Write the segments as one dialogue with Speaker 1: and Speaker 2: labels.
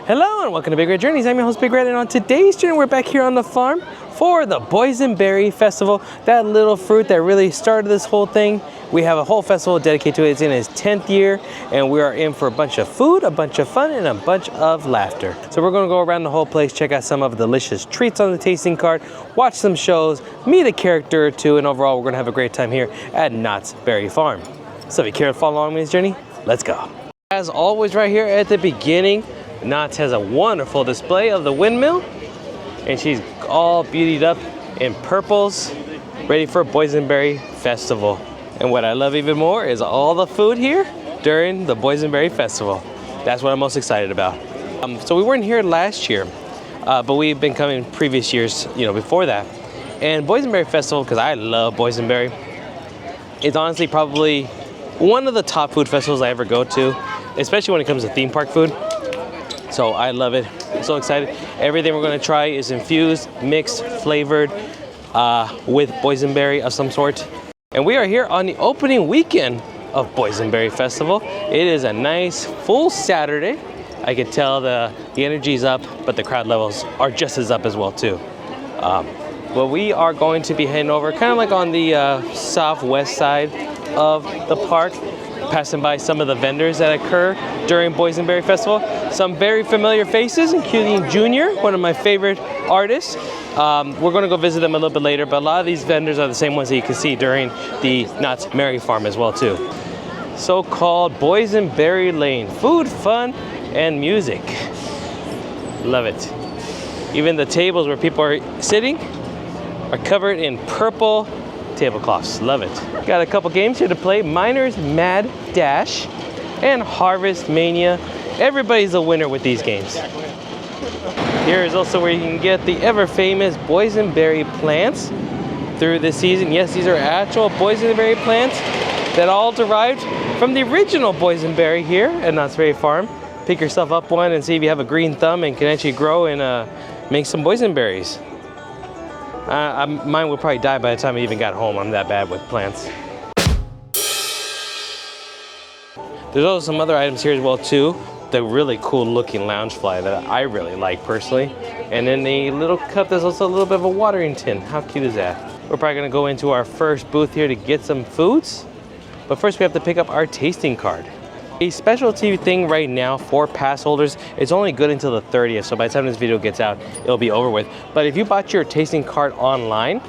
Speaker 1: Hello and welcome to Big Red Journeys. I'm your host Big Red, and on today's journey we're back here on the farm for the Boysenberry Festival. That little fruit that really started this whole thing. We have a whole festival dedicated to it. It's in its 10th year and we are in for a bunch of food, a bunch of fun, and a bunch of laughter. So we're going to go around the whole place, check out some of the delicious treats on the tasting card, watch some shows, meet a character or two, and overall we're going to have a great time here at Knott's Berry Farm. So if you care to follow along with this journey, let's go. As always, right here at the beginning, Knott's has a wonderful display of the windmill, and she's all beautied up in purples, ready for Boysenberry Festival. And what I love even more is all the food here during the Boysenberry Festival. That's what I'm most excited about. So we weren't here last year, but we've been coming previous years, before that. And Boysenberry Festival, because I love Boysenberry, it's honestly probably one of the top food festivals I ever go to, especially when it comes to theme park food. So I love it. I'm so excited. Everything we're going to try is infused, mixed, flavored with boysenberry of some sort. And we are here on the opening weekend of Boysenberry Festival. It is a nice full Saturday. I can tell the energy's up, but the crowd levels are just as up as well too. Well, we are going to be heading over kind of like on the southwest side of the park, passing by some of the vendors that occur during Boysenberry Festival. Some very familiar faces, including Junior, one of my favorite artists. We're going to go visit them a little bit later, but a lot of these vendors are the same ones that you can see during the Knott's Berry Farm as well too. So-called Boysenberry Lane, food, fun, and music. Love it. Even the tables where people are sitting are covered in purple tablecloths. Love it. Got a couple games here to play. Miner's Mad Dash and Harvest Mania. Everybody's a winner with these games. Here is also where you can get the ever famous boysenberry plants through this season. Yes, these are actual boysenberry plants that all derived from the original boysenberry here at Knott's Berry Farm. Pick yourself up one and see if you have a green thumb and can actually grow and make some boysenberries. Mine would probably die by the time I even got home. I'm that bad with plants. There's also some other items here as well too. The really cool looking loungefly that I really like personally. And in the little cup, there's also a little bit of a watering tin. How cute is that? We're probably gonna go into our first booth here to get some foods. But first we have to pick up our tasting card. A specialty thing right now for pass holders, it's only good until the 30th, so by the time this video gets out, it'll be over with. But if you bought your tasting card online,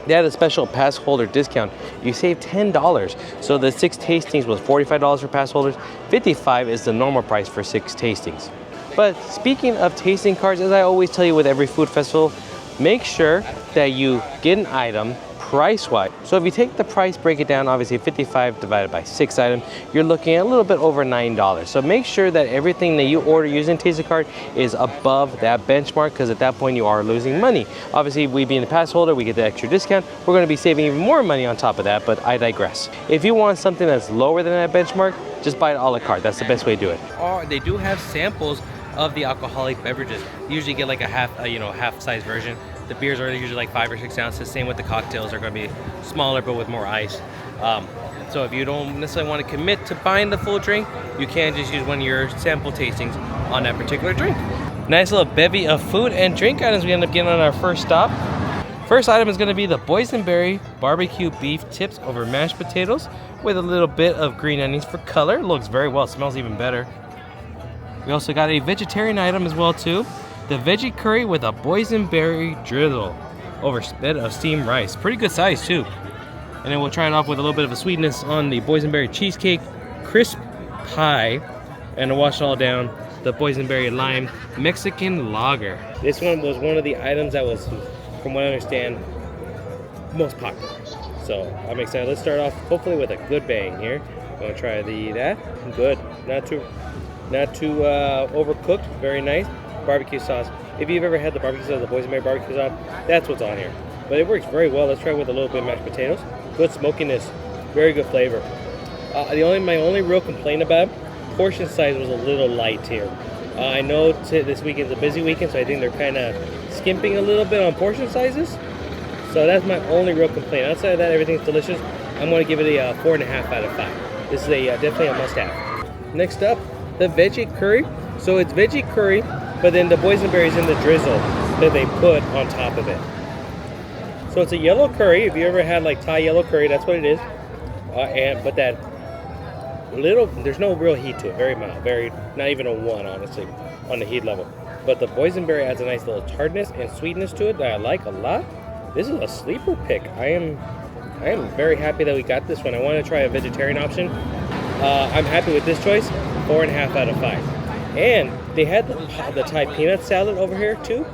Speaker 1: they had a special pass holder discount. You save $10. So the 6 tastings was $45 for pass holders. $55 is the normal price for 6 tastings. But speaking of tasting cards, as I always tell you with every food festival, make sure that you get an item price-wise. So if you take the price, break it down, obviously 55 divided by 6 items, you're looking at a little bit over $9. So make sure that everything that you order using tasting card is above that benchmark, because at that point you are losing money. Obviously, we being a pass holder, we get the extra discount. We're going to be saving even more money on top of that, but I digress. If you want something that's lower than that benchmark, just buy it a la carte. That's the best way to do it. Or they do have samples of the alcoholic beverages. You usually get like a half-size version. The beers are usually like 5 or 6 ounces. Same with the cocktails, are going to be smaller but with more ice. So if you don't necessarily want to commit to buying the full drink, you can just use one of your sample tastings on that particular drink. Nice little bevy of food and drink items we end up getting on our first stop. First item is going to be the Boysenberry barbecue beef tips over mashed potatoes with a little bit of green onions for color. It looks very well, smells even better. We also got a vegetarian item as well too. The veggie curry with a boysenberry drizzle over a bed of steamed rice. Pretty good size too. And then we'll try it off with a little bit of a sweetness on the boysenberry cheesecake crisp pie. And to wash it all down, the boysenberry lime Mexican lager. This one was one of the items that was, from what I understand, most popular. So I'm excited. Let's start off hopefully with a good bang here. I'm gonna try that. Good, not too overcooked. Very nice. Barbecue sauce. If you've ever had the barbecue sauce, the Boysenberry barbecue sauce, that's what's on here. But it works very well. Let's try it with a little bit of mashed potatoes. Good smokiness, very good flavor. My only real complaint about portion size was a little light here. I know this weekend's a busy weekend, so I think they're kind of skimping a little bit on portion sizes. So that's my only real complaint. Outside of that, everything's delicious. I'm going to give it a 4.5 out of 5. This is definitely a must-have. Next up, the veggie curry So it's veggie curry, but then the boysenberry's in the drizzle that they put on top of it. So it's a yellow curry. If you ever had like Thai yellow curry, that's what it is. But that little, there's no real heat to it. Very mild, not even a 1, honestly, on the heat level. But the boysenberry adds a nice little tartness and sweetness to it that I like a lot. This is a sleeper pick. I am very happy that we got this one. I want to try a vegetarian option. I'm happy with this choice. 4.5 out of 5. And they had the Thai peanut salad over here too,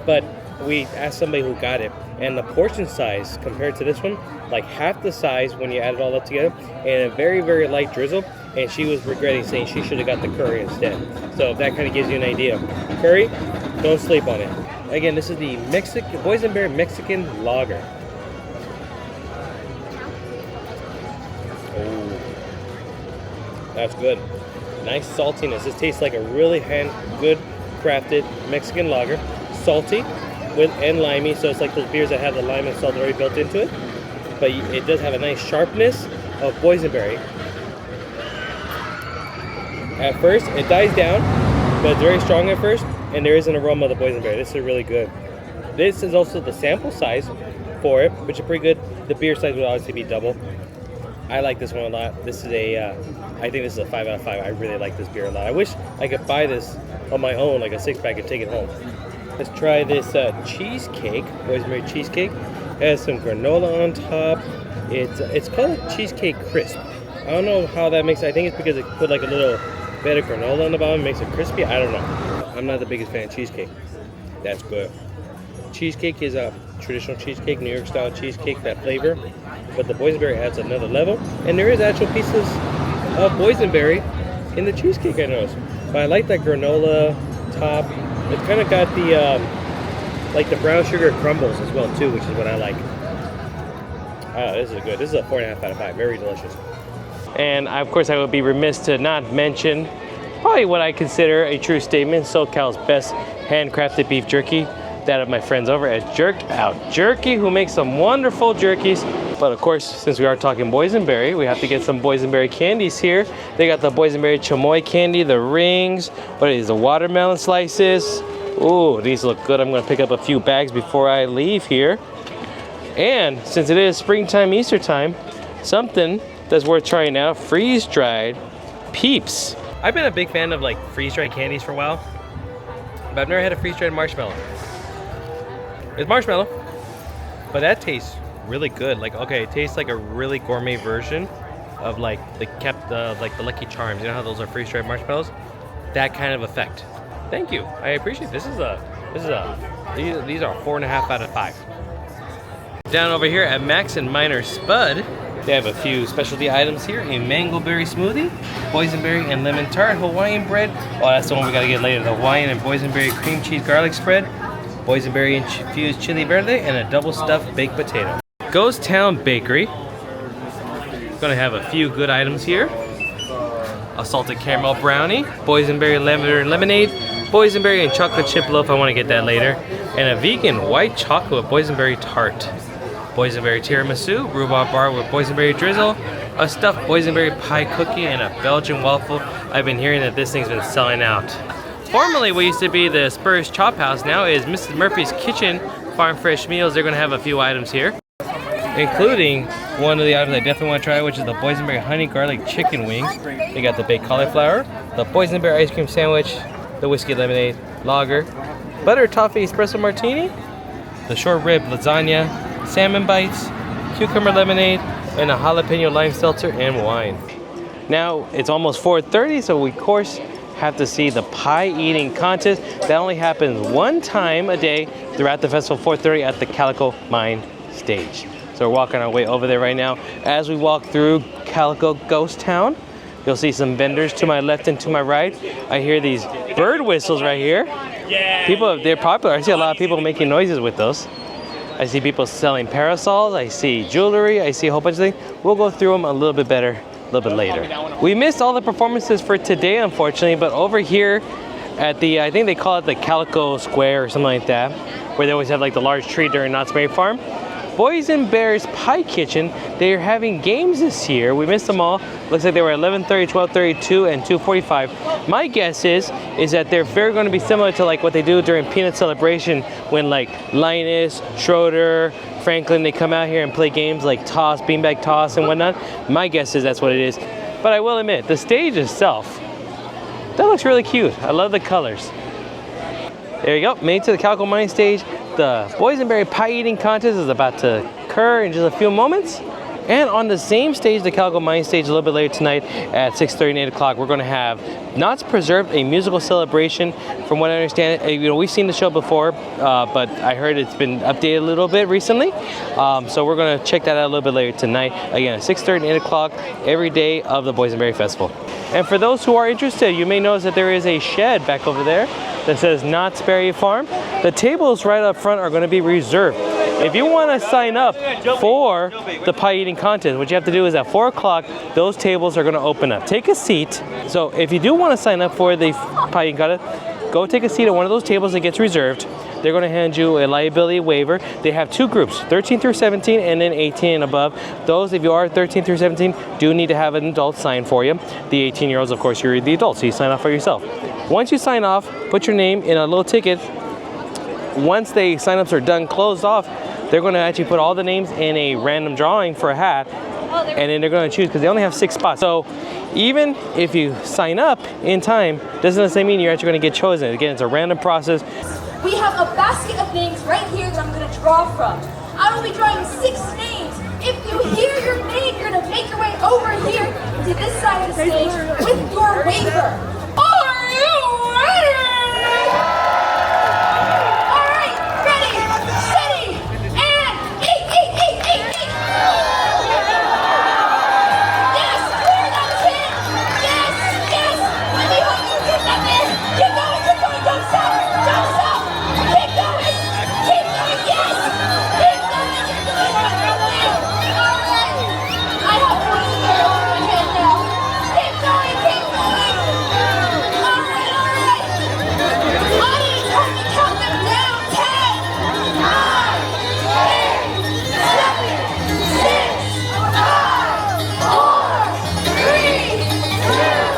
Speaker 1: but we asked somebody who got it, and the portion size compared to this one, like half the size when you add it all up together, and a very, very light drizzle. And she was regretting saying she should have got the curry instead. So that kind of gives you an idea. Curry, don't sleep on it. Again, this is the Boysenberry Mexican Lager. Oh, that's good. Nice saltiness. This tastes like a really good crafted Mexican lager. Salty and limey, so it's like those beers that have the lime and salt already built into it. But it does have a nice sharpness of boysenberry. At first, it dies down, but it's very strong at first, and there is an aroma of the boysenberry. This is really good. This is also the sample size for it, which is pretty good. The beer size would obviously be double. I like this one a lot. This is I think this is a 5 out of 5. I really like this beer a lot. I wish I could buy this on my own, like a 6-pack, and take it home. Let's try this cheesecake, boysenberry cheesecake. It has some granola on top. It's called a cheesecake crisp. I don't know how that makes it. I think it's because it put like a little bit of granola on the bottom, makes it crispy. I don't know. I'm not the biggest fan of cheesecake. That's good. Cheesecake is a traditional cheesecake, New York style cheesecake, that flavor. But the boysenberry adds another level. And there is actual pieces of boysenberry in the cheesecake, I noticed. But I like that granola top. It's kind of got the like the brown sugar crumbles as well too, which is what I like. Oh, this is good. This is a 4.5 out of 5. Very delicious. And of course, I would be remiss to not mention probably what I consider a true statement: SoCal's best handcrafted beef jerky. That of my friends over at Jerked Out Jerky, who makes some wonderful jerkies. But of course, since we are talking boysenberry, we have to get some boysenberry candies here. They got the boysenberry chamoy candy, the rings, what are these, the watermelon slices. Ooh, these look good. I'm gonna pick up a few bags before I leave here. And since it is springtime, Easter time, something that's worth trying out, freeze-dried Peeps. I've been a big fan of like freeze-dried candies for a while, but I've never had a freeze-dried marshmallow. It's marshmallow, but that tastes really good. Like, okay, it tastes like a really gourmet version of like the Lucky Charms. You know how those are freeze-dried marshmallows? That kind of effect. Thank you. I appreciate it. These are 4.5 out of 5. Down over here at Max and Minor Spud, they have a few specialty items here: a mango berry smoothie, boysenberry and lemon tart, Hawaiian bread. Oh, that's the one we gotta get later. The Hawaiian and boysenberry cream cheese garlic spread, boysenberry infused chili verde, and a double stuffed baked potato. Ghost Town Bakery. Gonna have a few good items here: a salted caramel brownie, boysenberry lavender lemonade, boysenberry and chocolate chip loaf. I want to get that later, and a vegan white chocolate boysenberry tart. Boysenberry tiramisu, rhubarb bar with boysenberry drizzle, a stuffed boysenberry pie cookie, and a Belgian waffle. I've been hearing that this thing's been selling out. Formerly, what used to be the Spurs Chop House now is Mrs. Murphy's Kitchen Farm Fresh Meals. They're gonna have a few items here, including one of the items I definitely want to try, which is the boysenberry honey garlic chicken wings. They got the baked cauliflower, the boysenberry ice cream sandwich, the whiskey lemonade lager, butter toffee espresso martini, the short rib lasagna, salmon bites, cucumber lemonade, and a jalapeno lime seltzer and wine. Now it's almost 4:30, so we of course have to see the pie eating contest. That only happens one time a day throughout the festival, 4:30 at the Calico Mine stage. So we're walking our way over there right now. As we walk through Calico Ghost Town, you'll see some vendors to my left and to my right. I hear these bird whistles right here. They're popular. I see a lot of people making noises with those. I see people selling parasols. I see jewelry. I see a whole bunch of things. We'll go through them a little bit better a little bit later. We missed all the performances for today, unfortunately, but over here at the, I think they call it the Calico Square or something like that, where they always have like the large tree during Knott's Berry Farm. Boysenberry's Pie Kitchen, they are having games this year. We missed them all. Looks like they were 11:30, 12:30, 2, and 2:45. My guess is that they're very going to be similar to like what they do during Peanut Celebration when like Linus, Schroeder, Franklin, they come out here and play games like toss, beanbag toss and whatnot. My guess is that's what it is. But I will admit, the stage itself, that looks really cute. I love the colors. There you go, made to the Calico Mining stage. The Boysenberry Pie Eating Contest is about to occur in just a few moments. And on the same stage, the Calico Mining stage, a little bit later tonight at 6:30 and 8 o'clock, we're going to have Knott's Preserved, a musical celebration. From what I understand, you know, we've seen the show before, but I heard it's been updated a little bit recently. So we're going to check that out a little bit later tonight. Again, at 6:30 and 8 o'clock, every day of the Boysenberry Festival. And for those who are interested, you may notice that there is a shed back over there that says Knott's Berry Farm. The tables right up front are going to be reserved. If you want to sign up for the pie eating contest, what you have to do is at 4 o'clock, those tables are going to open up. Take a seat. So if you do want to sign up for the pie eating contest, go take a seat at one of those tables that gets reserved. They're going to hand you a liability waiver. They have 2 groups, 13 through 17 and then 18 and above. Those, if you are 13 through 17, do need to have an adult sign for you. The 18-year-olds, of course, you're the adult, so you sign off for yourself. Once you sign off, put your name in a little ticket. Once the signups are done, closed off, they're going to actually put all the names in a random drawing for a hat, and then they're going to choose, because they only have 6 spots. So even if you sign up in time, doesn't necessarily mean you're actually going to get chosen. Again, it's a random process.
Speaker 2: We have a basket of names right here that I'm going to draw from. I will be drawing 6 names. If you hear your name, you're going to make your way over here to this side of the stage with your waiver. Are you ready? All right, ready, steady, and eat. Yes, clear that pin. Yes. Let me help you get that in. Keep going, don't stop. Keep going, yes. Keep going. All right. I have one in there over my head now. Keep going. All right. Audience, help me count them down. 10, 9, 8, 7, 6, 5, 4, 3, 2, 1.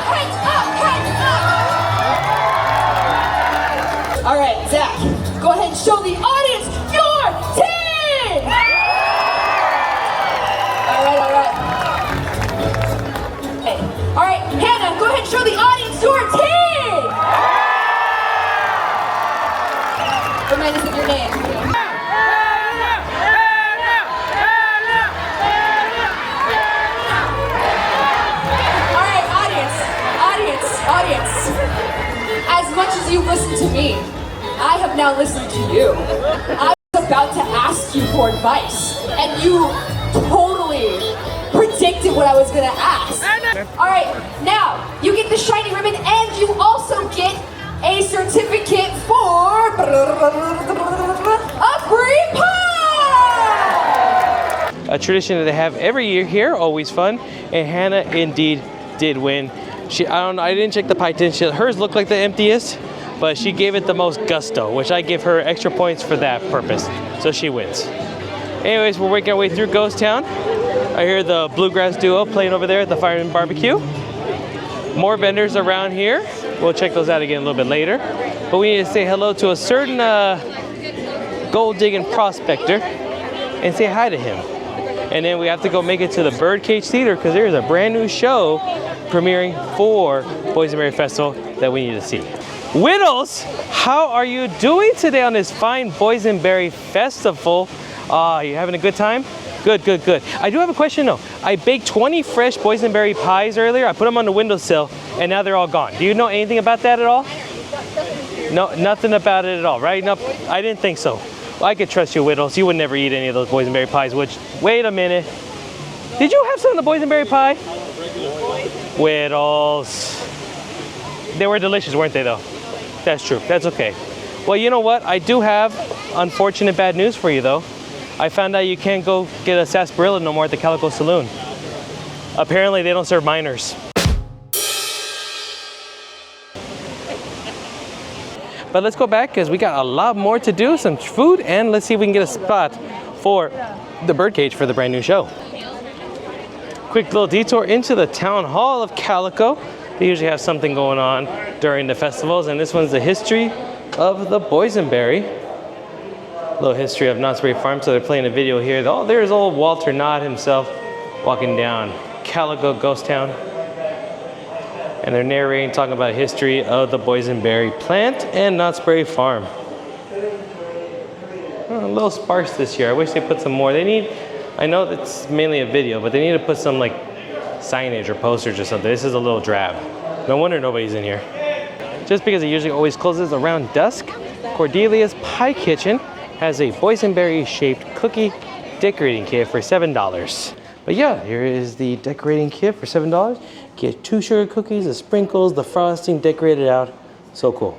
Speaker 2: Hands up. All right, Zach, go ahead and show the audience your team. All right. Hey. All right, Hannah, go ahead and show the audience your team. Remind us of your name. All right, audience. As much as you listen to me, I have now listened to you. I was about to ask you for advice, and you totally predicted what I was going to ask. All right, now you get the shiny ribbon, and you also get a certificate for a free pie!
Speaker 1: A tradition that they have every year here, always fun, and Hannah indeed did win. I didn't check the pie tin. Hers looked like the emptiest, but she gave it the most gusto, which I give her extra points for that purpose. So she wins. Anyways, we're working our way through Ghost Town. I hear the Bluegrass Duo playing over there at the Fireman Barbecue. More vendors around here. We'll check those out again a little bit later. But we need to say hello to a certain gold digging prospector and say hi to him. And then we have to go make it to the Birdcage Theater because there's a brand new show premiering for Boysenberry Festival that we need to see. Widdles, how are you doing today on this fine Boysenberry Festival? You having a good time? Good. I do have a question though. I baked 20 fresh Boysenberry pies earlier. I put them on the windowsill and now they're all gone. Do you know anything about that at all? No, nothing about it at all, right? No, I didn't think so. Well, I could trust you, Widdles. You would never eat any of those Boysenberry pies, wait a minute. Did you have some of the Boysenberry pie? Widdles. They were delicious, weren't they though? That's true, that's okay. Well, you know what? I do have unfortunate bad news for you though. I found out you can't go get a sarsaparilla no more at the Calico Saloon. Apparently they don't serve minors. But let's go back because we got a lot more to do, some food, and let's see if we can get a spot for the birdcage for the brand new show. Quick little detour into the town hall of Calico. They usually have something going on during the festivals, and this one's the history of the Boysenberry. Little history of Knott's Berry Farm. So they're playing a video here. Oh, there's old Walter Knott himself walking down Calico Ghost Town. And they're narrating, talking about history of the Boysenberry plant and Knott's Berry Farm. Oh, a little sparse this year. I wish they put some more. They need, I know that's mainly a video, but they need to put some like signage or posters or something. This is a little drab. No wonder nobody's in here. Just because it usually always closes around dusk, Cordelia's Pie Kitchen has a boysenberry shaped cookie decorating kit for $7. But yeah, here is the decorating kit for $7. Get 2 sugar cookies, the sprinkles, the frosting decorated out. So cool.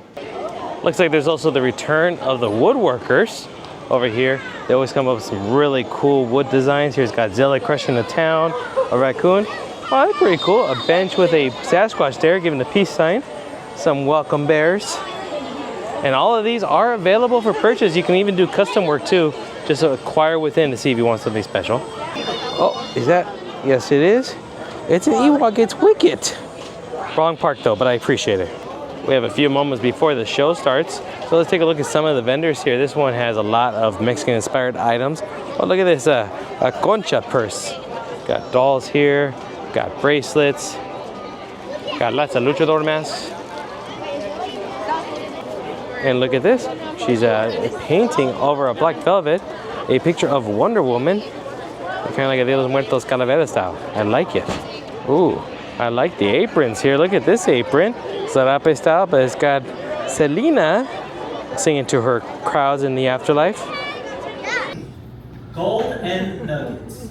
Speaker 1: Looks like there's also the return of the woodworkers over here. They always come up with some really cool wood designs. Here's Godzilla crushing the town, a raccoon. Oh, that's pretty cool. A bench with a Sasquatch there giving the peace sign. Some welcome bears. And all of these are available for purchase. You can even do custom work too. Just acquire within to see if you want something special. Oh, is that? Yes, it is. It's an Ewok. It's Wicket. Wrong park though, but I appreciate it. We have a few moments before the show starts. So let's take a look at some of the vendors here. This one has a lot of Mexican inspired items. Oh, look at this, a concha purse. Got dolls here, got bracelets, got lots of luchador masks. And look at this. She's painting over a black velvet a picture of Wonder Woman. Kind of like a Dia de los Muertos Calavera style. I like it. Ooh, I like the aprons here. Look at this apron. Zarape style, but it's got Selena singing to her crowds in the afterlife.
Speaker 3: Gold and nuggets.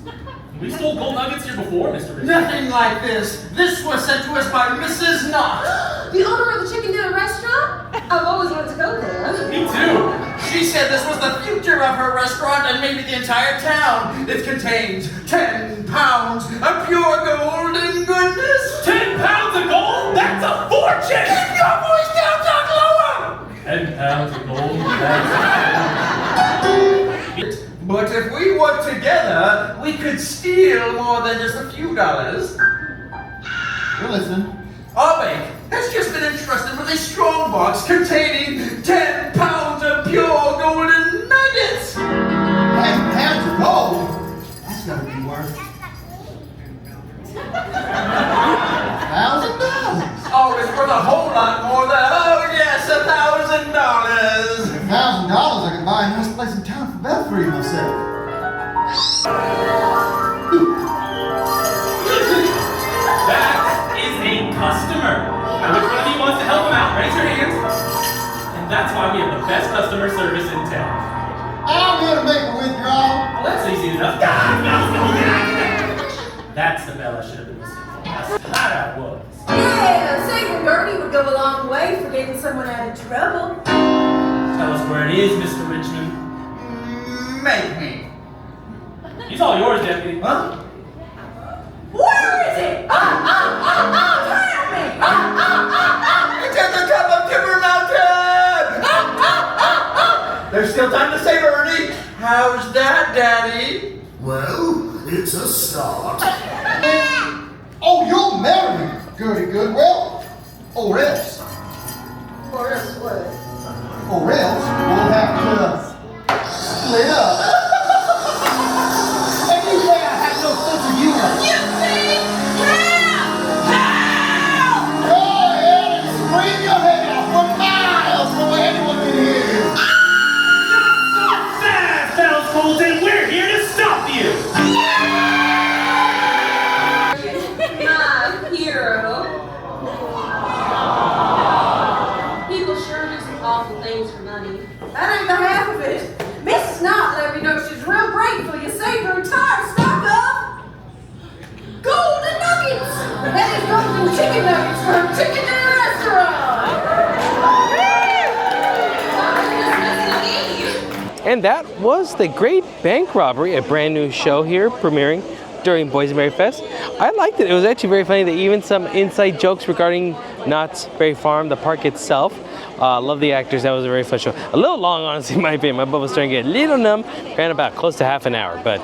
Speaker 3: We stole gold nuggets here before, Mr. Richard.
Speaker 4: Nothing like this. This was sent to us by Mrs. Knott.
Speaker 2: The owner of the chicken dinner restaurant? I've always wanted to go there.
Speaker 3: Me too.
Speaker 4: She said this was the future of her restaurant and maybe the entire town. It contains 10 pounds of pure golden goodness.
Speaker 3: 10 pounds of gold? That's a fortune!
Speaker 4: Keep your voice down, talk lower!
Speaker 3: 10 pounds of gold?
Speaker 4: But if we work together, we could steal more than just a few dollars.
Speaker 5: We're listening.
Speaker 4: Alway has just been entrusted with a strong box containing 10 pounds of pure golden nuggets.
Speaker 5: 10 pounds of gold? That's gotta be worth $1,000.
Speaker 4: Oh, it's worth a whole lot more than, oh yes, $1,000.
Speaker 5: $1,000 I could buy a nice place in town for Belfry myself.
Speaker 3: That is a customer. Now which one of you wants to help him out? Raise your hands. And that's why we have the best customer service in town.
Speaker 5: I'm gonna make a withdrawal.
Speaker 3: Well, that's easy enough. That's the bell I should have been listening for. That's how that was.
Speaker 2: Yeah, saving Gertie would go a long way for getting someone out of trouble.
Speaker 3: Tell us where it is, Mr. Richmond.
Speaker 4: Make me.
Speaker 3: He's all yours, deputy.
Speaker 4: Huh?
Speaker 2: Where is it? Tell me!
Speaker 4: It's at the top of Timber Mountain! There's still time to save Ernie. How's that, Daddy?
Speaker 5: Well, it's a start. Oh, you'll marry me, Gertie Goodwill. Or else.
Speaker 2: Or else what?
Speaker 5: Or else we'll have to split up. And you say I have no sense of humor.
Speaker 2: You see? Help!
Speaker 5: Go ahead and scream your head off for miles from where anyone can hear you.
Speaker 3: Not so fast, Bells Colton. We're here to stop you.
Speaker 2: My hero. People sure do some awful things for money. That ain't the half of it. Mrs. Knott let me know she's real grateful you saved her entire stock of golden nuggets. That is golden chicken nuggets from her chicken dinner restaurant.
Speaker 1: And that was The Great Bank Robbery, a brand new show here premiering during Boysenberry Fest. I liked it. It was actually very funny. That even some inside jokes regarding Knott's Berry Farm, the park itself. Love the actors. That was a very fun show. A little long, honestly, in my opinion. My butt was starting to get a little numb. Ran about close to half an hour, but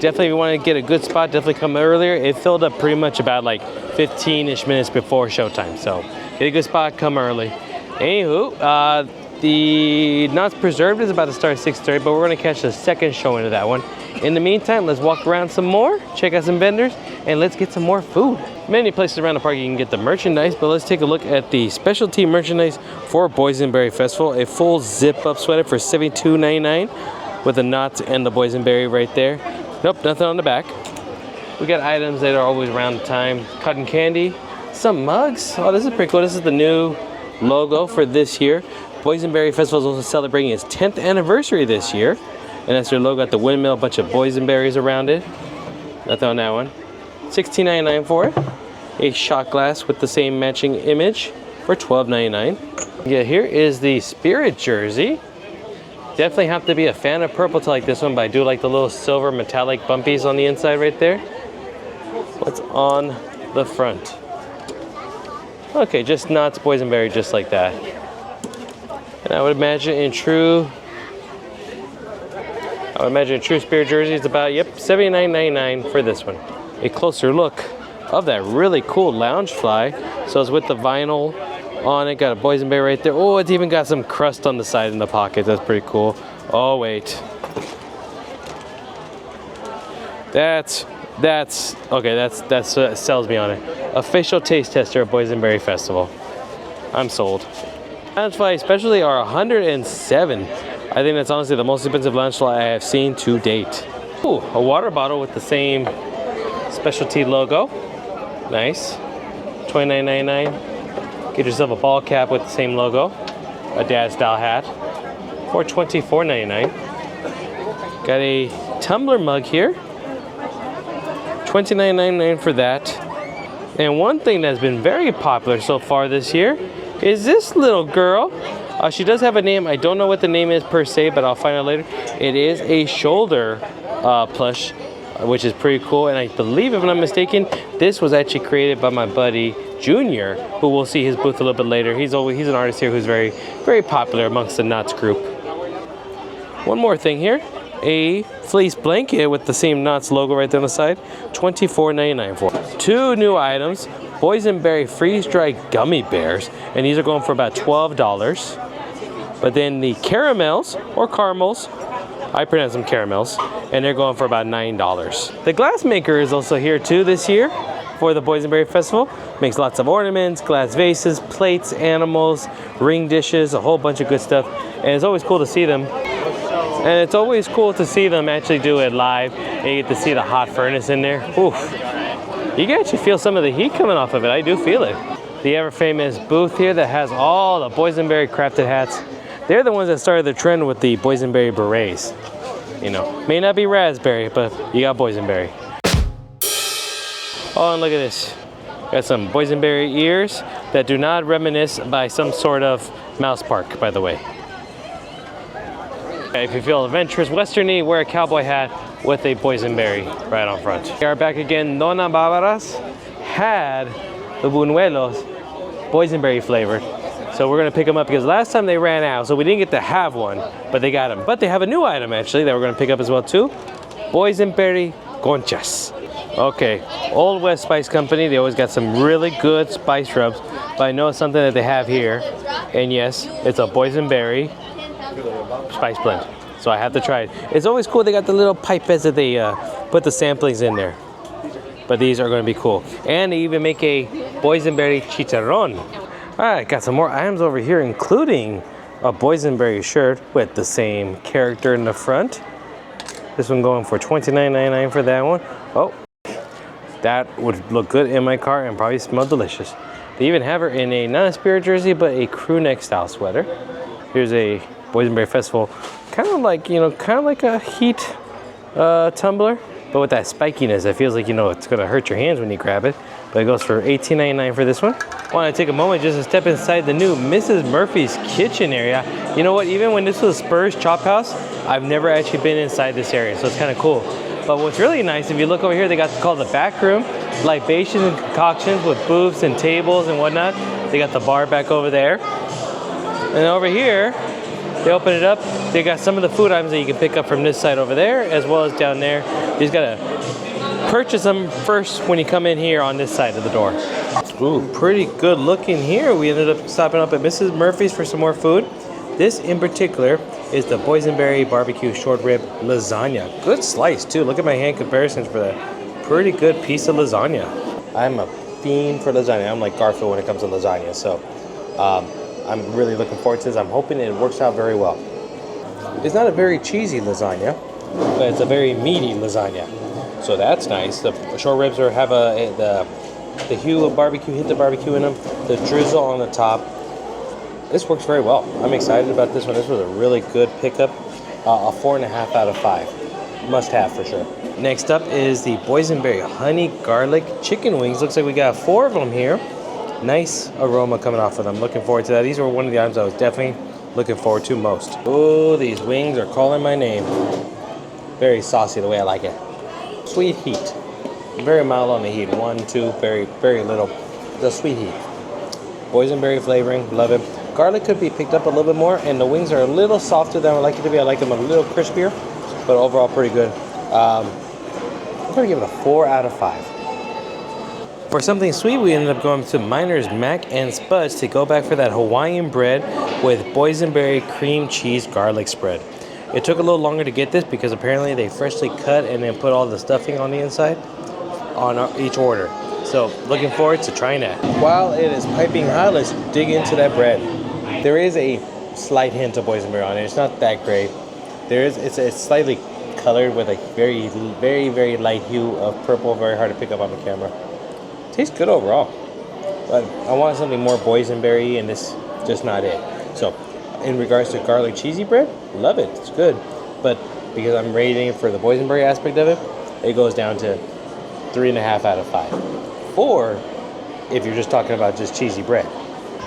Speaker 1: definitely if you want to get a good spot, definitely come earlier. It filled up pretty much about like 15-ish minutes before showtime. So get a good spot, come early. Anywho, the Knott's Preserved is about to start at 6:30, but we're going to catch the second showing of that one. In the meantime, let's walk around some more, check out some vendors, and let's get some more food. Many places around the park you can get the merchandise, but let's take a look at the specialty merchandise for Boysenberry Festival. A full zip-up sweater for $72.99 with the Knott's and the Boysenberry right there. Nope, nothing on the back. We got items that are always around the time. Cotton candy, some mugs. Oh, this is pretty cool. This is the new logo for this year. Boysenberry Festival is also celebrating its 10th anniversary this year. And that's their logo at the windmill, a bunch of boysenberries around it. Nothing on that one. $16.99 for it. A shot glass with the same matching image for $12.99. Yeah, here is the Spirit jersey. Definitely have to be a fan of purple to like this one, but I do like the little silver metallic bumpies on the inside right there. What's on the front? Okay, just Knott's Boysenberry, just like that. And I would imagine in true Spirit jersey is about, yep, $79.99 for this one. A closer look of that really cool lounge fly. So it's with the vinyl on it, got a Boysenberry right there. Oh, it's even got some crust on the side in the pocket. That's pretty cool. Oh, wait. That sells me on it. Official taste tester at Boysenberry Festival. I'm sold. Lounge fly especially are $107. I think that's honestly the most expensive lounge fly I have seen to date. Ooh, a water bottle with the same specialty logo. Nice. $29.99. Get yourself a ball cap with the same logo. A dad style hat for $24.99. Got a tumbler mug here. $29.99 for that. And one thing that's been very popular so far this year is this little girl. She does have a name. I don't know what the name is per se, but I'll find out later. It is a shoulder plush, which is pretty cool. And I believe, if I'm not mistaken, this was actually created by my buddy Junior, who we'll see his booth a little bit later. He's an artist here who's very, very popular amongst the Knott's group. One more thing here. A fleece blanket with the same Knott's logo right there on the side. $24.99 for it. Two new items. Boysenberry freeze-dried gummy bears, and these are going for about $12. But then the caramels, or caramels, I pronounce them caramels, and they're going for about $9. The glass maker is also here too this year for the Boysenberry Festival. Makes lots of ornaments, glass vases, plates, animals, ring dishes, a whole bunch of good stuff. And it's always cool to see them. And it's always cool to see them actually do it live, and you get to see the hot furnace in there. Oof. You can actually feel some of the heat coming off of it. I do feel it. The ever famous booth here that has all the Boysenberry crafted hats. They're the ones that started the trend with the Boysenberry berets. You know, may not be raspberry, but you got Boysenberry. Oh, and look at this. Got some Boysenberry ears that do not reminisce by some sort of mouse park, by the way. If you feel adventurous westerny, wear a cowboy hat with a Boysenberry right on front. We are back again. Dona Barbara's had the buñuelos Boysenberry flavored. So we're gonna pick them up because last time they ran out, so we didn't get to have one, but they got them. But they have a new item actually that we're gonna pick up as well too. Boysenberry conchas. Okay, Old West Spice Company, they always got some really good spice rubs, but I know it's something that they have here. And yes, it's a Boysenberry spice blend. So I have to try it. It's always cool. They got the little pipettes that they put the samplings in there. But these are going to be cool. And they even make a Boysenberry chicharron. All right, got some more items over here, including a Boysenberry shirt with the same character in the front. This one going for $29.99 for that one. Oh, that would look good in my car and probably smell delicious. They even have her in a, not a Spirit jersey, but a crew neck style sweater. Here's a Boysenberry Festival, kind of like, you know, kind of like a heat tumbler, but with that spikiness, it feels like, you know, it's gonna hurt your hands when you grab it. But it goes for $18.99 for this one. I want to take a moment just to step inside the new Mrs. Murphy's kitchen area. You know what? Even when this was Spur's Chop House, I've never actually been inside this area, so it's kind of cool. But what's really nice, if you look over here, they got called the back room, libations and concoctions with booths and tables and whatnot. They got the bar back over there. And over here, they open it up. They got some of the food items that you can pick up from this side over there, as well as down there. You just gotta purchase them first when you come in here on this side of the door. Ooh, pretty good looking here. We ended up stopping up at Mrs. Murphy's for some more food. This in particular is the Boysenberry barbecue short rib lasagna. Good slice too. Look at my hand comparisons for that. Pretty good piece of lasagna. I'm a fiend for lasagna. I'm like Garfield when it comes to lasagna. So I'm really looking forward to this. I'm hoping it works out very well. It's not a very cheesy lasagna, but it's a very meaty lasagna. So that's nice. The short ribs have the hue of barbecue, hit the barbecue in them, the drizzle on the top. This works very well. I'm excited about this one. This was a really good pickup. A 4.5 out of 5. Must have for sure. Next up is the Boysenberry honey garlic chicken wings. Looks like we got 4 of them here. Nice aroma coming off of them. Looking forward to that. These were one of the items I was definitely looking forward to most. Oh, these wings are calling my name. Very saucy the way I like it. Sweet heat. Very mild on the heat. 1, 2, very, very little. The sweet heat. Boysenberry flavoring, love it. Garlic could be picked up a little bit more, and the wings are a little softer than I would like it to be. I like them a little crispier, but overall pretty good. I'm gonna give it a 4 out of 5. For something sweet, we ended up going to Miner's Mac and Spuds to go back for that Hawaiian bread with Boysenberry cream cheese garlic spread. It took a little longer to get this because apparently they freshly cut and then put all the stuffing on the inside on each order. So looking forward to trying that. While it is piping hot, let's dig into that bread. There is a slight hint of boysenberry on it. It's not that great. It's slightly colored with a very, very, very light hue of purple. Very hard to pick up on the camera. Tastes good overall, but I want something more boysenberry, and this just not it. So, in regards to garlic cheesy bread, love it. It's good, but because I'm rating it for the boysenberry aspect of it, it goes down to 3.5 out of 5. 4 if you're just talking about just cheesy bread.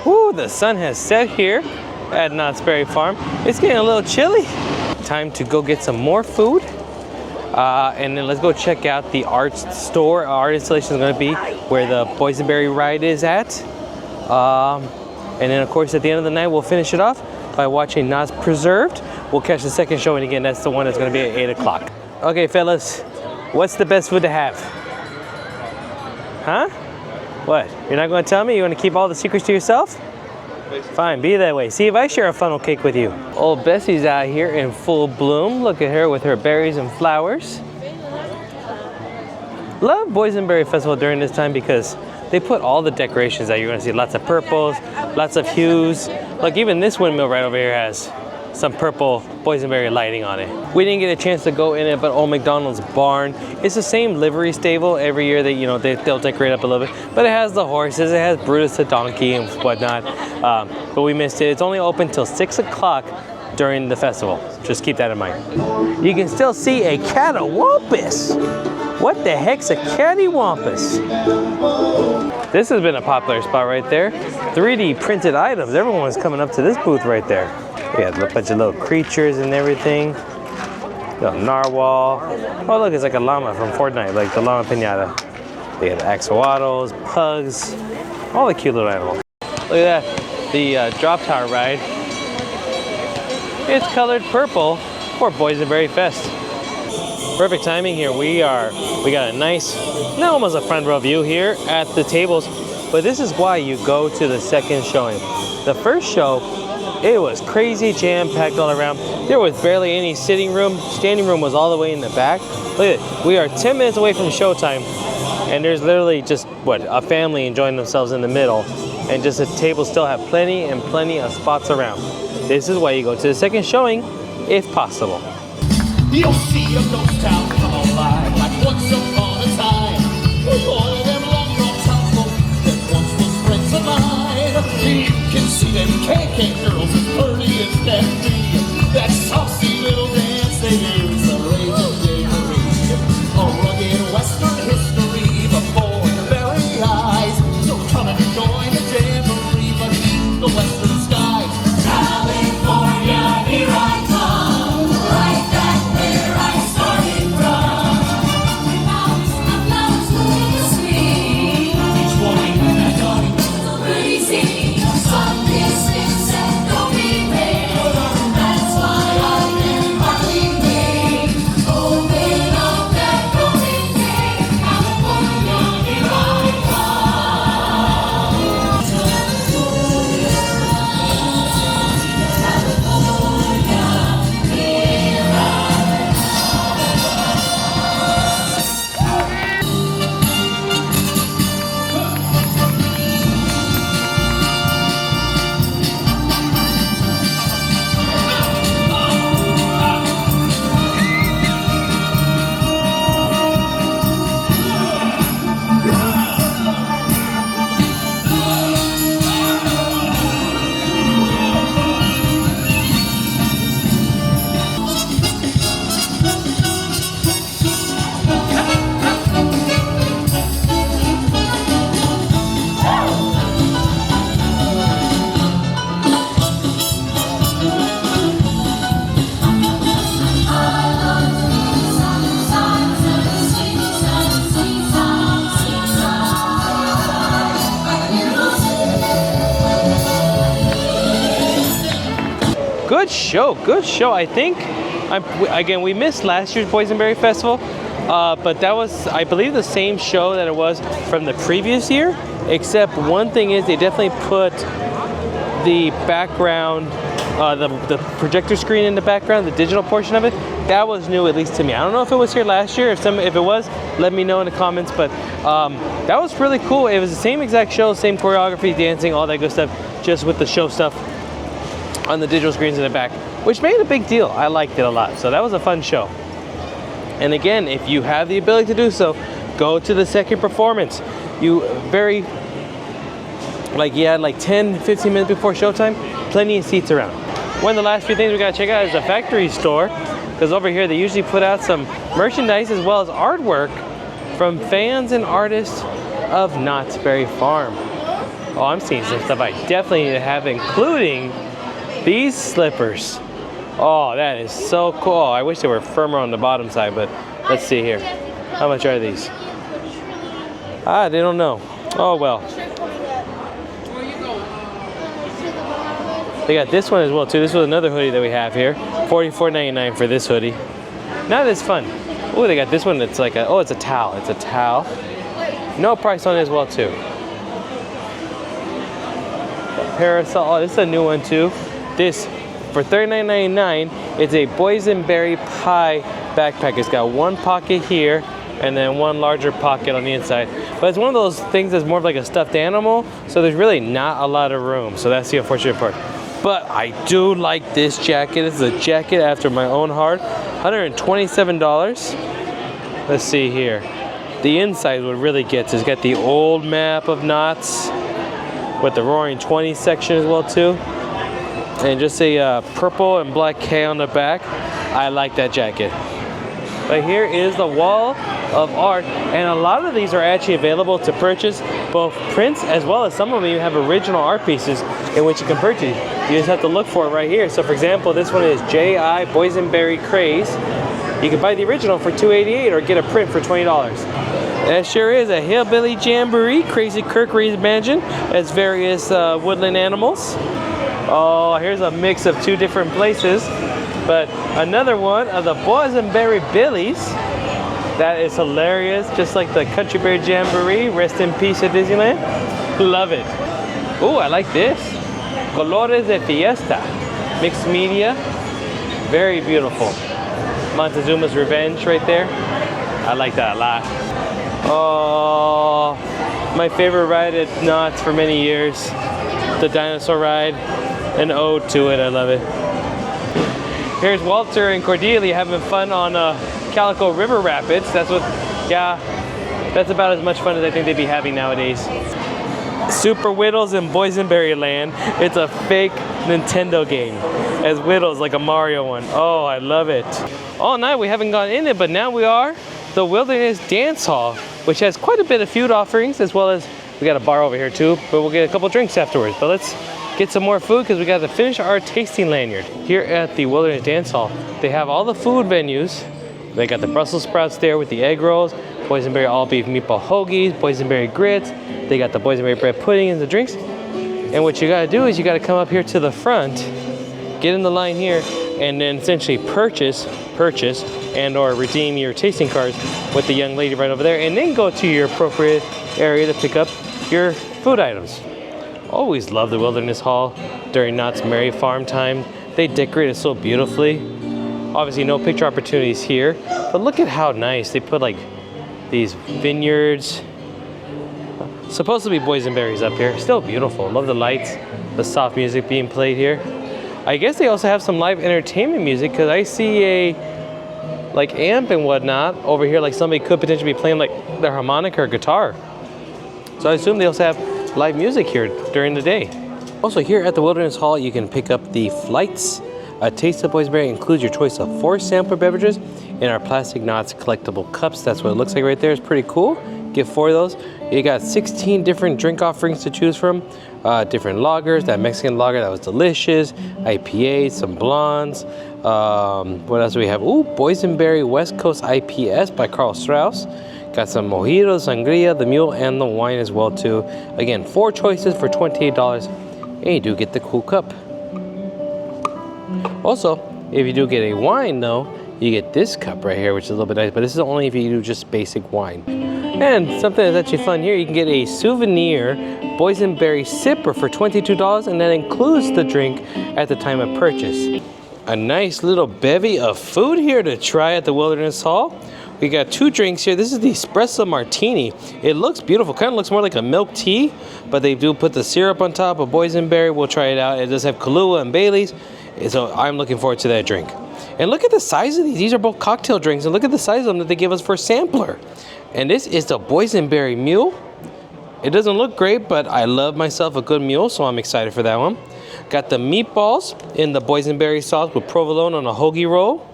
Speaker 1: Woo, the sun has set here at Knott's Berry Farm. It's getting a little chilly. Time to go get some more food. And then let's go check out the art store. Art installation is going to be where the Boysenberry ride is at. And then of course at the end of the night we'll finish it off by watching Knott's Preserved. We'll catch the second showing again. That's the one that's going to be at 8 o'clock. Okay fellas, what's the best food to have? Huh? What? You're not going to tell me? You want to keep all the secrets to yourself? Fine, be that way. See if I share a funnel cake with you. Old Bessie's out here in full bloom. Look at her with her berries and flowers. Love Boysenberry Festival during this time because they put all the decorations out. You're going to see lots of purples, lots of hues. Like even this windmill right over here has some purple boysenberry lighting on it. We didn't get a chance to go in it, but old McDonald's barn, it's the same livery stable every year that, you know, they'll decorate up a little bit, but it has the horses, it has Brutus the donkey and whatnot, but we missed it. It's only open till 6 o'clock during the festival. Just keep that in mind. You can still see a cattywampus. What the heck's a cattywampus? This has been a popular spot right there. 3D printed items. Everyone's coming up to this booth right there. We got a bunch of little creatures and everything. Little narwhal. Oh look, it's like a llama from Fortnite, like the llama piñata. They got axolotls, pugs, all the cute little animals. Look at that, the drop tower ride. It's colored purple for Boysenberry Fest. Perfect timing here. We got a nice, not almost a front row view here at the tables, but this is why you go to the second showing. The first show, it was crazy jam-packed all around. There was barely any sitting room. Standing room was all the way in the back. Look at it. We are 10 minutes away from showtime, and there's literally just, a family enjoying themselves in the middle, and just the tables still have plenty and plenty of spots around. This is why you go to the second showing, if possible.
Speaker 6: You'll see a ghost town come alive like once upon a time. All of them long gone townsfolk that once was friends of mine. You can see them KK girls as early as can be. That saucy little dance they use the legendary. A rugged western history before your very eyes. So come and join the jamboree beneath the western skies. California, here I come, right back where I started from.
Speaker 1: good show, good show. I think, again, we missed last year's Boysenberry Festival, but that was, I believe, the same show that it was from the previous year, except one thing is they definitely put the background, the projector screen in the background, the digital portion of it. That was new, at least to me. I don't know if it was here last year. If it was, let me know in the comments. But that was really cool. It was the same exact show, same choreography, dancing, all that good stuff, just with the show stuff on the digital screens in the back, which made a big deal. I liked it a lot. So that was a fun show. And again, if you have the ability to do so, go to the second performance. You had like 10, 15 minutes before showtime, plenty of seats around. One of the last few things we gotta check out is the factory store, because over here they usually put out some merchandise as well as artwork from fans and artists of Knott's Berry Farm. Oh, I'm seeing some stuff I definitely need to have, including these slippers. Oh, that is so cool. Oh, I wish they were firmer on the bottom side, but let's see here. How much are these? Ah, they don't know. Oh well. They got this one as well too. This was another hoodie that we have here. $44.99 for this hoodie. Not as fun. Oh, they got this one that's like it's a towel. It's a towel. No price on it as well too. Parasol. Oh, this is a new one too. This for $39.99. It's a boysenberry pie backpack. It's got one pocket here and then one larger pocket on the inside. But it's one of those things that's more of like a stuffed animal, so there's really not a lot of room. So that's the unfortunate part. But I do like this jacket. This is a jacket after my own heart. $127. Let's see here. The inside what really gets is got the old map of Knott's with the Roaring 20s section as well too. And just a purple and black K on the back. I like that jacket. But here is the wall of art, and a lot of these are actually available to purchase, both prints as well as some of them even have original art pieces in which you can purchase. You just have to look for it right here. So for example, this one is J.I. Boysenberry Craze. You can buy the original for $2.88 or get a print for $20. That sure is a hillbilly jamboree, Crazy Kirk reimagined as various woodland animals. Oh, here's a mix of two different places. But another one of the Boysenberry Billies. That is hilarious, just like the Country Bear Jamboree. Rest in peace at Disneyland. Love it. Oh, I like this. Colores de Fiesta. Mixed media. Very beautiful. Montezuma's Revenge right there. I like that a lot. Oh, my favorite ride at Knott's for many years. The dinosaur ride. An ode to it. I love it. Here's Walter and Cordelia having fun on Calico River Rapids. That's about as much fun as I think they'd be having nowadays. Super Widdles in Boysenberry Lane. It's a fake Nintendo game as Widdles, like a Mario one. Oh, I love it. All night we haven't gone in it, but now we are. The Wilderness Dance Hall, which has quite a bit of food offerings, as well as we got a bar over here too, but we'll get a couple drinks afterwards. But let's get some more food because we got to finish our tasting lanyard. Here at the Wilderness Dance Hall, they have all the food venues. They got the Brussels sprouts there with the egg rolls, boysenberry all beef meatball hoagies, boysenberry grits. They got the boysenberry bread pudding and the drinks. And what you got to do is you got to come up here to the front, get in the line here, and then essentially purchase and or redeem your tasting cards with the young lady right over there, and then go to your appropriate area to pick up your food items. Always love the Wilderness Hall during Knott's Berry Farm time. They decorate it so beautifully. Obviously no picture opportunities here, but look at how nice. They put like these vineyards. Supposed to be boysenberries up here. Still beautiful. Love the lights, the soft music being played here. I guess they also have some live entertainment music because I see a like amp and whatnot over here, like somebody could potentially be playing like their harmonica or guitar. So I assume they also have live music here during the day. Also here at the Wilderness Hall, you can pick up the flights. A Taste of Boysenberry includes your choice of 4 sampler beverages in our plastic Knott's collectible cups. That's what it looks like right there. It's pretty cool. Get 4 of those. You got 16 different drink offerings to choose from. Different lagers, that Mexican lager that was delicious, IPAs, some blondes. What else do we have? Ooh, Boysenberry West Coast IPS by Carl Strauss. Got some mojitos, sangria, the mule, and the wine as well too. Again, 4 choices for $28, and you do get the cool cup. Also, if you do get a wine though, you get this cup right here, which is a little bit nice, but this is only if you do just basic wine. And something that's actually fun here, you can get a souvenir Boysenberry sipper for $22, and that includes the drink at the time of purchase. A nice little bevy of food here to try at the Wilderness Hall. We got 2 drinks here. This is the espresso martini. It looks beautiful, kind of looks more like a milk tea, but they do put the syrup on top of boysenberry. We'll try it out. It does have Kahlua and Bailey's, so I'm looking forward to that drink. And look at the size of these. These are both cocktail drinks, and look at the size of them that they give us for a sampler. And this is the Boysenberry Mule. It doesn't look great, but I love myself a good mule, so I'm excited for that one. Got the meatballs in the boysenberry sauce with provolone on a hoagie roll.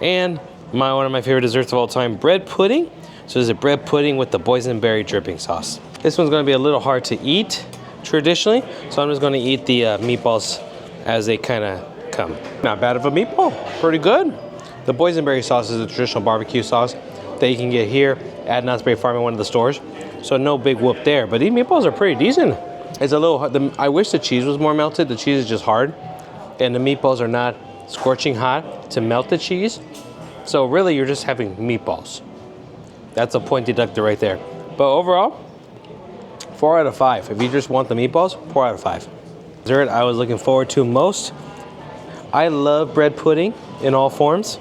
Speaker 1: And one of my favorite desserts of all time, bread pudding. So there's a bread pudding with the boysenberry dripping sauce. This one's gonna be a little hard to eat traditionally, so I'm just gonna eat the meatballs as they kinda come. Not bad of a meatball, pretty good. The boysenberry sauce is a traditional barbecue sauce that you can get here at Knott's Berry Farm in one of the stores. So no big whoop there, but these meatballs are pretty decent. It's a little hard. I wish the cheese was more melted. The cheese is just hard, and the meatballs are not scorching hot to melt the cheese. So really, you're just having meatballs. That's a point deducted right there. But overall, 4 out of 5. If you just want the meatballs, 4 out of 5. Dessert I was looking forward to most. I love bread pudding in all forms.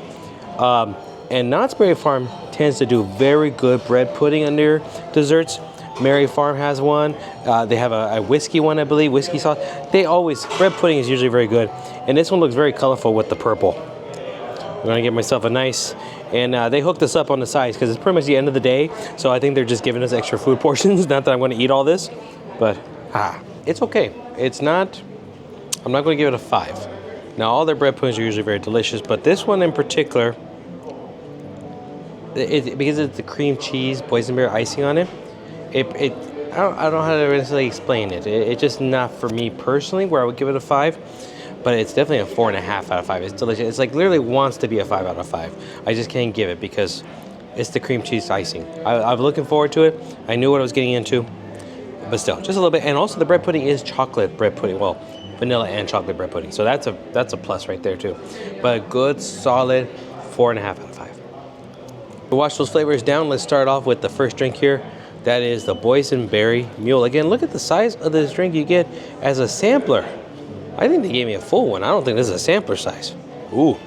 Speaker 1: And Knott's Berry Farm tends to do very good bread pudding on their desserts. Mary Farm has one. They have a whiskey one, I believe, whiskey sauce. Bread pudding is usually very good. And this one looks very colorful with the purple. I'm gonna get myself a nice, and they hooked us up on the sides because it's pretty much the end of the day. So I think they're just giving us extra food portions. Not that I'm gonna eat all this, but it's okay. I'm not gonna give it a 5. Now all their bread puddings are usually very delicious, but this one in particular, because it's the cream cheese boysenberry icing on it, I don't know how to necessarily explain it. It's just not for me personally, where I would give it a 5, but it's definitely a 4.5 out of 5. It's delicious. It's like literally wants to be a 5 out of 5. I just can't give it because it's the cream cheese icing. I'm looking forward to it. I knew what I was getting into, but still, just a little bit. And also the bread pudding is chocolate bread pudding. Well, vanilla and chocolate bread pudding. So that's a plus right there too. But a good solid 4.5 out of 5. To wash those flavors down, let's start off with the first drink here. That is the Boysenberry Mule. Again, look at the size of this drink you get as a sampler. I think they gave me a full one. I don't think this is a sampler size. Ooh.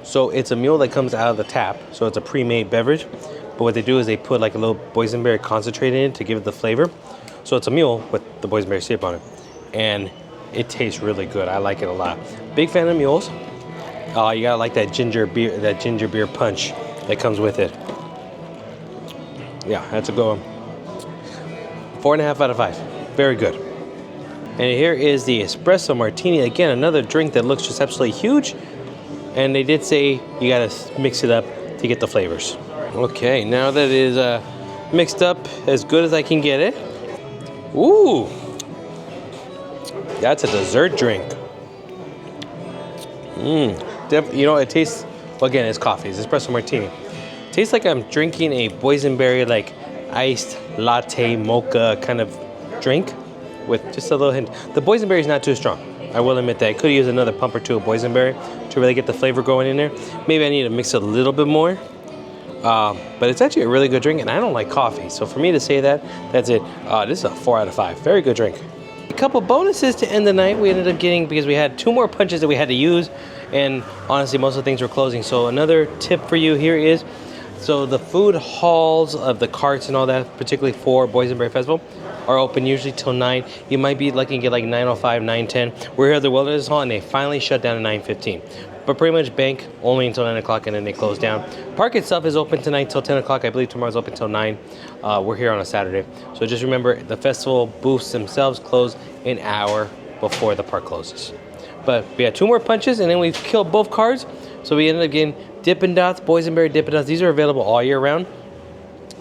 Speaker 1: So it's a mule that comes out of the tap. So it's a pre-made beverage. But what they do is they put like a little boysenberry concentrate in it to give it the flavor. So it's a mule with the boysenberry syrup on it. And it tastes really good. I like it a lot. Big fan of mules. You gotta like that ginger beer punch that comes with it. Yeah, that's a good one. 4.5 out of 5. Very good. And here is the espresso martini. Again, another drink that looks just absolutely huge. And they did say you gotta mix it up to get the flavors. Okay, now that it is mixed up as good as I can get it. Ooh, that's a dessert drink. You know, it tastes, well, again, it's coffee. It's espresso martini. It tastes like I'm drinking a boysenberry, like iced latte mocha kind of drink with just a little hint. The boysenberry is not too strong. I will admit that. I could use another pump or two of boysenberry to really get the flavor going in there. Maybe I need to mix it a little bit more. But it's actually a really good drink, and I don't like coffee. So for me to say that, that's it. This is a 4 out of 5. Very good drink. A couple bonuses to end the night we ended up getting because we had 2 more punches that we had to use. And honestly, most of the things were closing. So another tip for you here is, so the food halls of the carts and all that, particularly for Boysenberry Festival, are open usually till 9. You might be lucky to get like 9:05, 9:10. We're here at the Wilderness Hall and they finally shut down at 9:15. But pretty much bank only until 9 o'clock and then they close down. Park itself is open tonight till 10 o'clock. I believe tomorrow's open till 9. We're here on a Saturday. So just remember, the festival booths themselves close an hour before the park closes. But we had 2 more punches and then we killed both cards. So we ended up getting Dippin' Dots, Boysenberry Dippin' Dots. These are available all year round.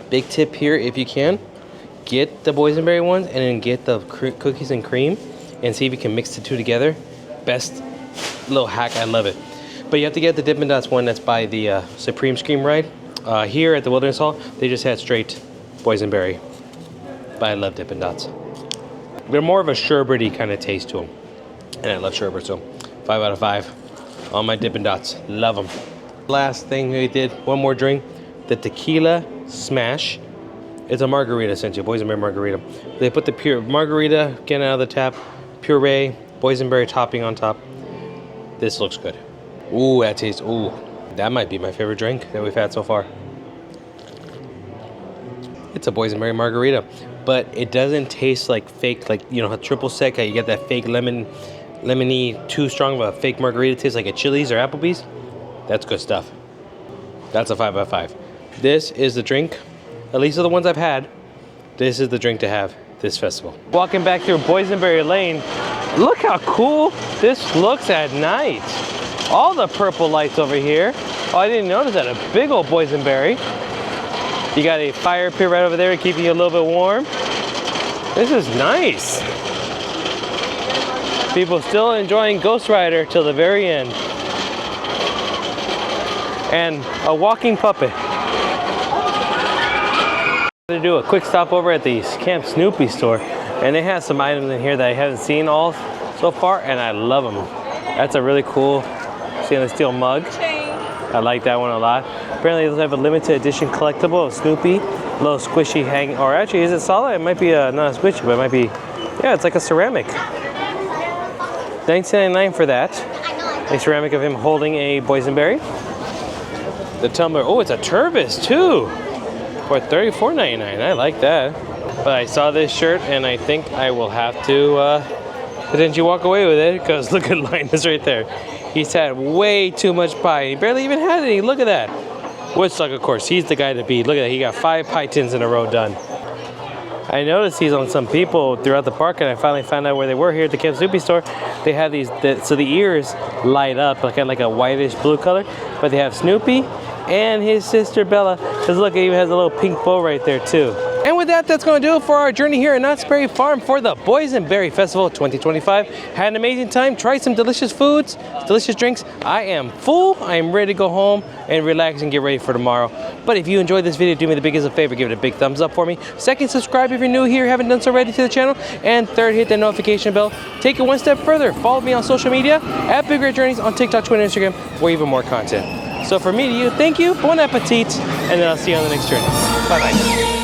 Speaker 1: Big tip here, if you can, get the Boysenberry ones and then get the cookies and cream and see if you can mix the 2 together. Best little hack, I love it. But you have to get the Dippin' Dots one that's by the Supreme Scream ride. Here at the Wilderness Hall, they just had straight Boysenberry. But I love Dippin' Dots. They're more of a sherbety kind of taste to them. And I love sherbet, so 5 out of 5 on my Dippin' Dots. Love them. Last thing we did, one more drink, the tequila smash. It's a margarita, essentially, boysenberry margarita. They put the pure margarita, getting out of the tap, puree, boysenberry topping on top. This looks good. Ooh, that tastes, ooh. That might be my favorite drink that we've had so far. It's a boysenberry margarita, but it doesn't taste like fake, like, you know, a triple sec, how you get that fake lemony, too strong of a fake margarita. It tastes like a Chili's or Applebee's. That's good stuff. That's a 5 out of 5. This is the drink, at least of the ones I've had, this is the drink to have this festival. Walking back through Boysenberry Lane, look how cool this looks at night. All the purple lights over here. Oh, I didn't notice that, a big old boysenberry. You got a fire pit right over there keeping you a little bit warm. This is nice. People still enjoying Ghost Rider till the very end. And a walking puppet. To do a quick stopover at the Camp Snoopy store, and they have some items in here that I haven't seen all so far, and I love them. That's a really cool stainless steel mug. I like that one a lot. Apparently they have a limited edition collectible of Snoopy, a little squishy hang, or actually is it solid? It might be not a squishy, but it might be, yeah, it's like a ceramic. $19.99 for that. A ceramic of him holding a boysenberry. The tumbler, oh, it's a Turbis too, for $34.99. I like that. But I saw this shirt and I think I will have to potentially walk away with it, because look at Linus right there. He's had way too much pie. He barely even had any. Look at that. Woodstock, of course, he's the guy to beat. Look at that. He got 5 pie tins in a row done. I noticed he's on some people throughout the park, and I finally found out where they were here at the Camp Snoopy store. They have these, so the ears light up like a whitish blue color, but they have Snoopy and his sister Bella. Because look, it even has a little pink bow right there too. And with that, that's going to do it for our journey here at Knott's Berry Farm for the Boysenberry Festival 2025. Had an amazing time, tried some delicious foods, delicious drinks. I am full, I am ready to go home and relax and get ready for tomorrow. But if you enjoyed this video, do me the biggest of favor, give it a big thumbs up for me. Second, subscribe if you're new here, haven't done so already to the channel. And third, hit the notification bell. Take it one step further, follow me on social media at BigRedJourneys on TikTok, Twitter, Instagram for even more content. So for me to you, thank you, bon appetit, and then I'll see you on the next journey. Bye-bye.